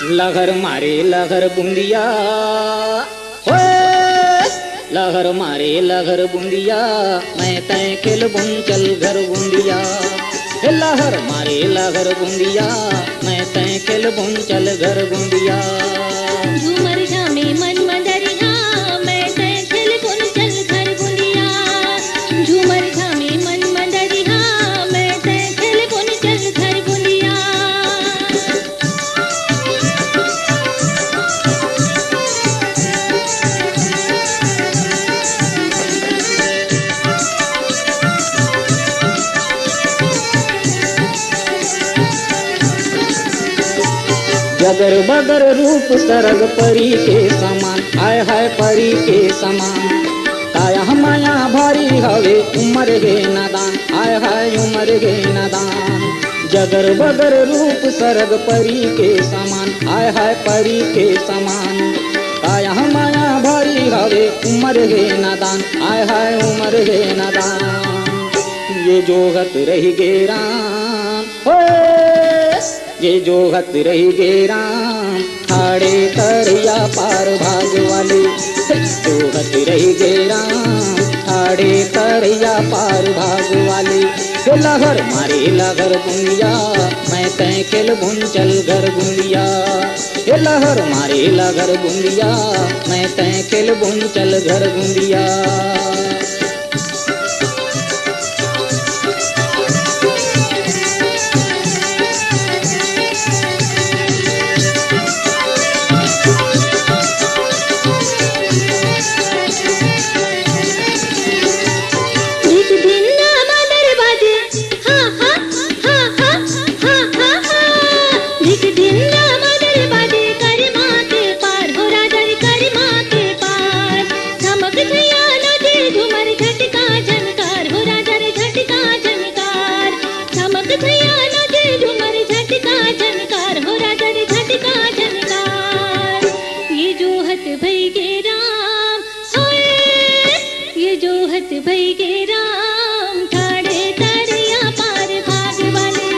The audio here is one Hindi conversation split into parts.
लहर मारे लहर बूंदिया, ओए लहर मारे लहर बूंदिया, मैं तय खेल बुन चल घर बूंदिया। लहर मारे लहर बूंदिया, मैं तय खेल बुन चल घर बूंदिया। झूमर झामे मन मदरिया, मैं तय खेल बुन चल घर बूंदिया। झूमर झामे मन मदरिया, मैं तय खेल बुन चल घर बूंदिया। जगर बगर रूप सरग परी के समान, हाय हाय परी के समान। काया माया भारी हवे उमर गे नादान, हाय हाय उमर गे नादान। जगर बगर रूप सरग परी के समान, हाय हाय परी के समान। काया माया भारी हवे उमर गे नादान, हाय हाय उमर गे नादान। ये जोगत रही गे राम, ये जोगत रही गे राम, ठाड़े तरैया पार भाग वाले। जोगत रही गे राम, ठाड़े तरैया पार भाग वाले। लहर मारे लहर बूंदिया, मैं तय खेल बुन चल घर बूंदिया। लहर मारे लहर बूंदिया, मैं तय खेल बुन चल घर बूंदिया। भई गे राम, ठाड़े तरैया पार भाग वाले।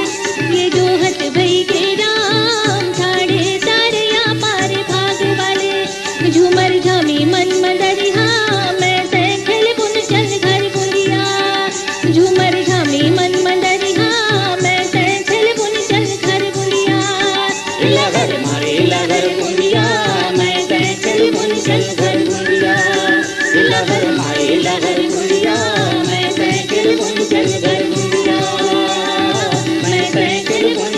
ये जोहत भई गे राम, ठाड़े तरैया पार भाग वाले। झूमर झामी मन मदरिया, मैं तय खेल बुन चल घर बूंदिया। झूमर झामी मन मदरिया, मैं तय खेल बुन चल घर बूंदिया। लहर मारे लहर बूंदिया, मैं तय खेल बुन चल घर बूंदिया। लहर मारे लहर बूंदिया, मैं तय खेल बुन चल घर बूंदिया। मैं तय खेल बुन